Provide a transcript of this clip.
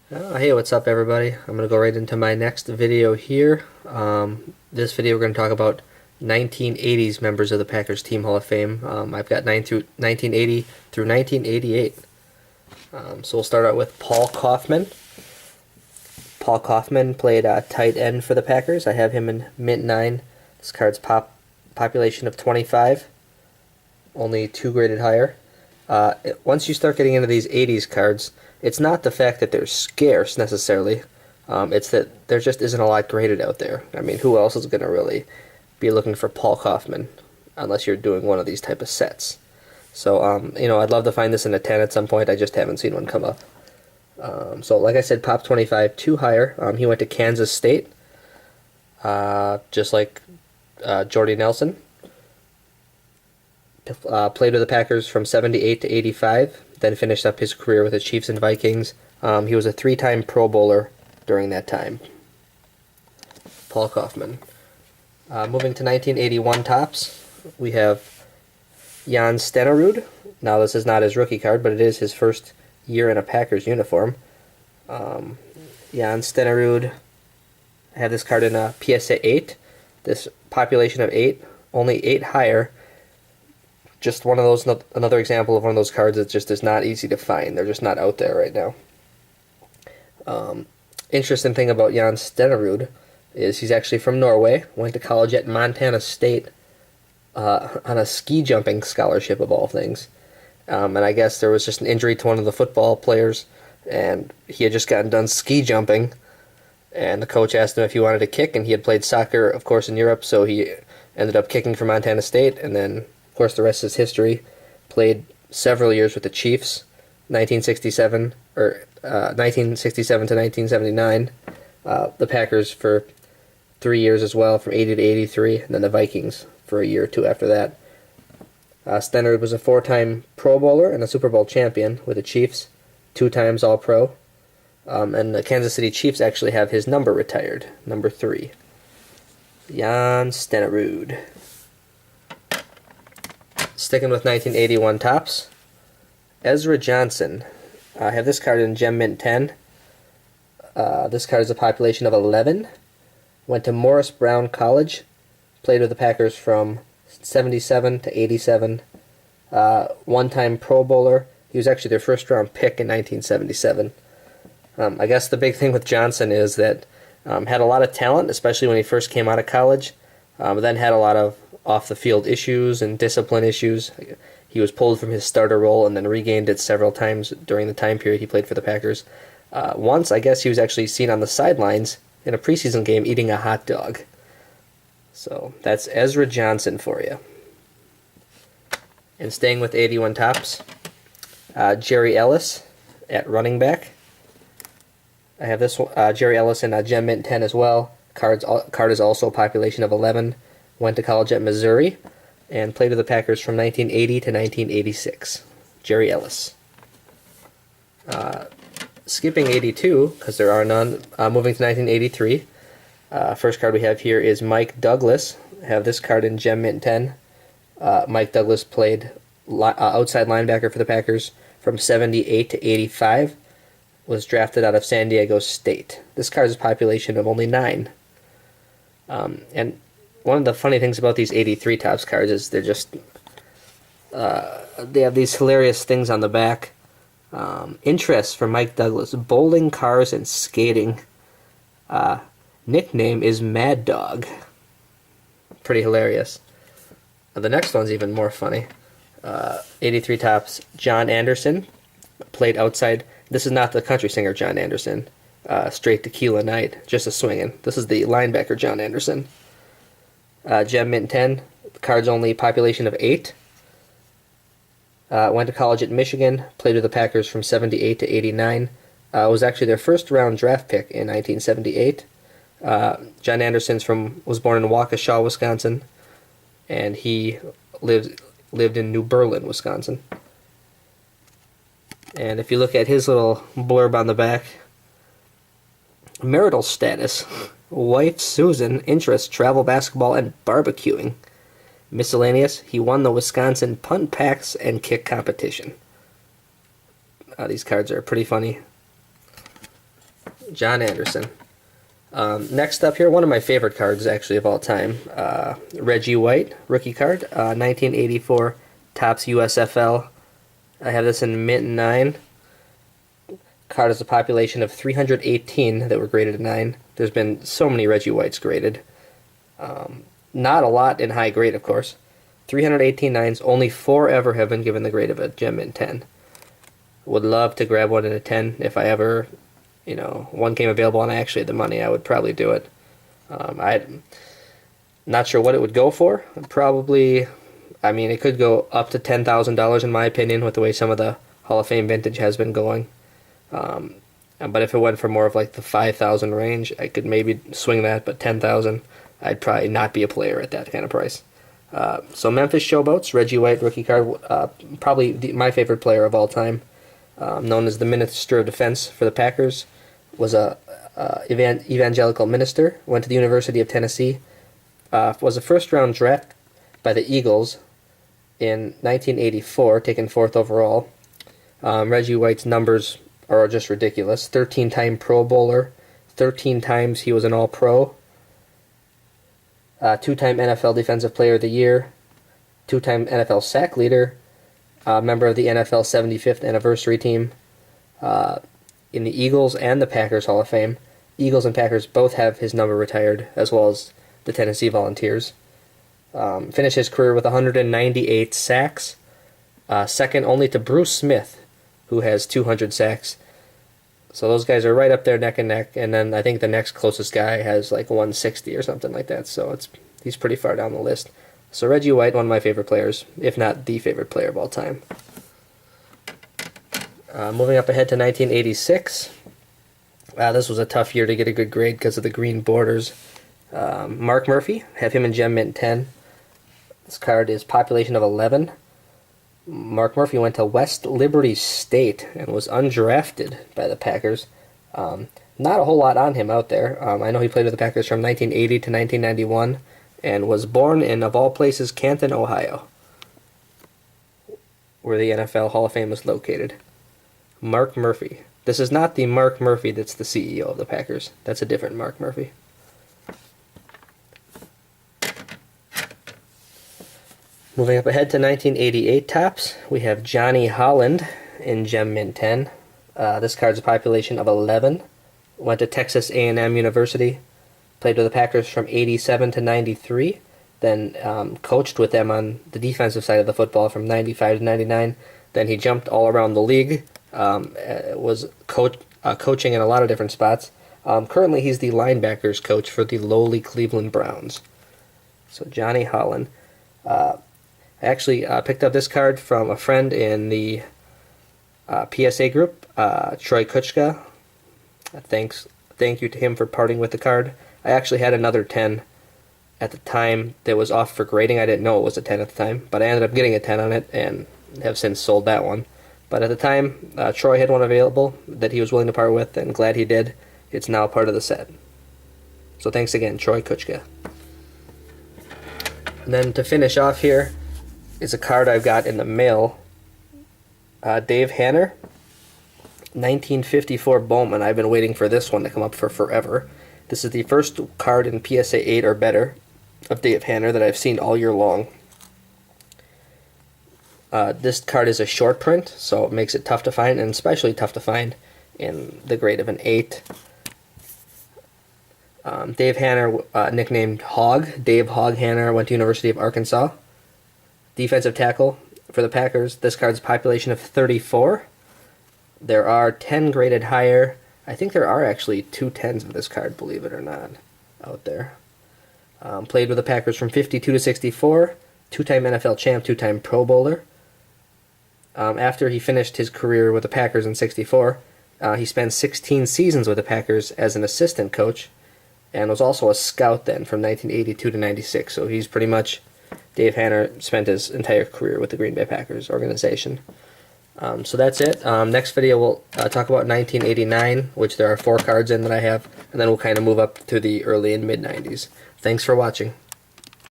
Hey, what's up, everybody? I'm going to go right into my next video here. This video we're going to talk about 1980s members of the Packers Team Hall of Fame. I've got 1980 through 1988. So we'll start out with Paul Kaufmann. Paul Kaufmann played tight end for the Packers. I have him in mint 9. This card's population of 25, only 2 graded higher. Once you start getting into these 80s cards, it's not the fact that they're scarce necessarily. It's that there just isn't a lot graded out there. I mean, who else is going to really be looking for Paul Kaufmann unless you're doing one of these type of sets? So, I'd love to find this in a 10 at some point. I just haven't seen one come up. So, like I said, Pop 25, 2 higher. He went to Kansas State, just like Jordy Nelson. Played with the Packers from 78 to 85, then finished up his career with the Chiefs and Vikings. He was a 3-time Pro Bowler during that time. Paul Kaufmann. Moving to 1981 tops, we have Yawn Stena. Now, this is not his rookie card, but it is his first year in a Packers uniform. Yawn Stena. I have this card in a PSA 8. This population of 8, only 8 higher. Just one of those, another example of one of those cards that just is not easy to find. They're just not out there right now. Interesting thing about Yawn Stena is he's actually from Norway, went to college at Montana State on a ski jumping scholarship of all things. And I guess there was just an injury to one of the football players, and he had just gotten done ski jumping, and the coach asked him if he wanted to kick, and he had played soccer, of course, in Europe, so he ended up kicking for Montana State, and then of course, the rest is history. Played several years with the Chiefs, 1967 to 1979. The Packers for 3 years as well, from 80 to 83, and then the Vikings for a year or two after that. Stennard was a 4-time Pro Bowler and a Super Bowl champion with the Chiefs, 2 times All-Pro. And the Kansas City Chiefs actually have his number retired, number 3. Yawn Stennard. Sticking with 1981 tops, Ezra Johnson. I have this card in Gem Mint 10. This card is a population of 11. Went to Morris Brown College. Played with the Packers from 77 to 87. 1-time Pro Bowler. He was actually their first-round pick in 1977. I guess the big thing with Johnson is that had a lot of talent, especially when he first came out of college, but then had a lot of off-the-field issues and discipline issues. He was pulled from his starter role and then regained it several times during the time period he played for the Packers. Once, I guess he was actually seen on the sidelines in a preseason game eating a hot dog. So that's Ezra Johnson for you. And staying with 81 tops, Jerry Ellis at running back. I have this one, Jerry Ellis in Gem Mint 10 as well. Card is also a population of 11. Went to college at Missouri and played with the Packers from 1980 to 1986. Jerry Ellis. Skipping 82, because there are none, moving to 1983. First card we have here is Mike Douglas. I have this card in Gem Mint 10. Mike Douglas played outside linebacker for the Packers from 78 to 85. Was drafted out of San Diego State. This card is a population of only 9. And one of the funny things about these 83 tops cards is they're just, they have these hilarious things on the back. Interests for Mike Douglas: bowling, cars, and skating. Nickname is Mad Dog. Pretty hilarious. The next one's even more funny. 83 tops, John Anderson. Played outside. This is not the country singer John Anderson. Straight Tequila Night, just a swingin'. This is the linebacker John Anderson. Gem Mint 10, cards only, population of 8. Went to college at Michigan, played with the Packers from 78 to 89. Was actually their first-round draft pick in 1978. John Anderson was born in Waukesha, Wisconsin, and he lived in New Berlin, Wisconsin. And if you look at his little blurb on the back, marital status: wife Susan, interest travel, basketball, and barbecuing. Miscellaneous: he won the Wisconsin punt, packs, and kick competition. These cards are pretty funny. John Anderson. Next up here, one of my favorite cards actually of all time, Reggie White, rookie card, 1984 Topps USFL. I have this in mint 9. Card has a population of 318 that were graded a 9. There's been so many Reggie Whites graded. Not a lot in high grade, of course. 318 9s, only 4 ever have been given the grade of a gem mint 10. Would love to grab one in a 10 if I ever, one came available and I actually had the money, I would probably do it. I'm not sure what it would go for. Probably, it could go up to $10,000 in my opinion with the way some of the Hall of Fame vintage has been going. But if it went for more of like the 5,000 range, I could maybe swing that, but 10,000, I'd probably not be a player at that kind of price. So Memphis Showboats, Reggie White, rookie card, probably my favorite player of all time. Known as the Minister of Defense for the Packers, was a evangelical minister, went to the University of Tennessee, was a first-round draft by the Eagles in 1984, taken 4th overall. Reggie White's numbers are just ridiculous. 13-time Pro Bowler, 13 times he was an All-Pro, 2-time NFL Defensive Player of the Year, 2-time NFL sack leader, member of the NFL 75th anniversary team, in the Eagles and the Packers Hall of Fame. Eagles and Packers both have his number retired, as well as the Tennessee Volunteers. Finished his career with 198 sacks, second only to Bruce Smith, who has 200 sacks. So those guys are right up there neck and neck, and then I think the next closest guy has like 160 or something like that, so he's pretty far down the list. So Reggie White, one of my favorite players, if not the favorite player of all time. Moving up ahead to 1986. This was a tough year to get a good grade because of the green borders. Marc Murphy, have him in gem mint 10. This card is population of 11. Marc Murphy went to West Liberty State and was undrafted by the Packers. Not a whole lot on him out there. I know he played with the Packers from 1980 to 1991 and was born in, of all places, Canton, Ohio, where the NFL Hall of Fame is located. Marc Murphy. This is not the Marc Murphy that's the CEO of the Packers. That's a different Marc Murphy. Moving up ahead to 1988 Topps, we have Johnny Holland in gem mint 10. This card's a population of 11. Went to Texas A&M University. Played with the Packers from 87 to 93. Then coached with them on the defensive side of the football from 95 to 99. Then he jumped all around the league. Was coaching in a lot of different spots. Currently, he's the linebackers coach for the lowly Cleveland Browns. So Johnny Holland. I actually picked up this card from a friend in the PSA group, Troy Kuchka. Thank you to him for parting with the card. I actually had another 10 at the time that was off for grading. I didn't know it was a 10 at the time, but I ended up getting a 10 on it and have since sold that one. But at the time, Troy had one available that he was willing to part with, and glad he did. It's now part of the set. So thanks again, Troy Kuchka. And then to finish off here is a card I've got in the mail. Dave Hanner, 1954 Bowman. I've been waiting for this one to come up for forever. This is the first card in PSA 8 or better of Dave Hanner that I've seen all year long. This card is a short print, so it makes it tough to find, and especially tough to find in the grade of an 8. Dave Hanner, nicknamed Hog. Dave Hog Hanner went to University of Arkansas. Defensive tackle for the Packers. This card's population of 34. There are 10 graded higher. I think there are actually 2 10s of this card, believe it or not, out there. Played with the Packers from 52 to 64. 2-time NFL champ, 2-time Pro Bowler. After he finished his career with the Packers in 64, he spent 16 seasons with the Packers as an assistant coach and was also a scout then from 1982 to 96. So he's pretty much, Dave Hanner spent his entire career with the Green Bay Packers organization. So that's it. Next video we'll talk about 1989, which there are 4 cards in that I have, and then we'll kind of move up to the early and mid-90s. Thanks for watching.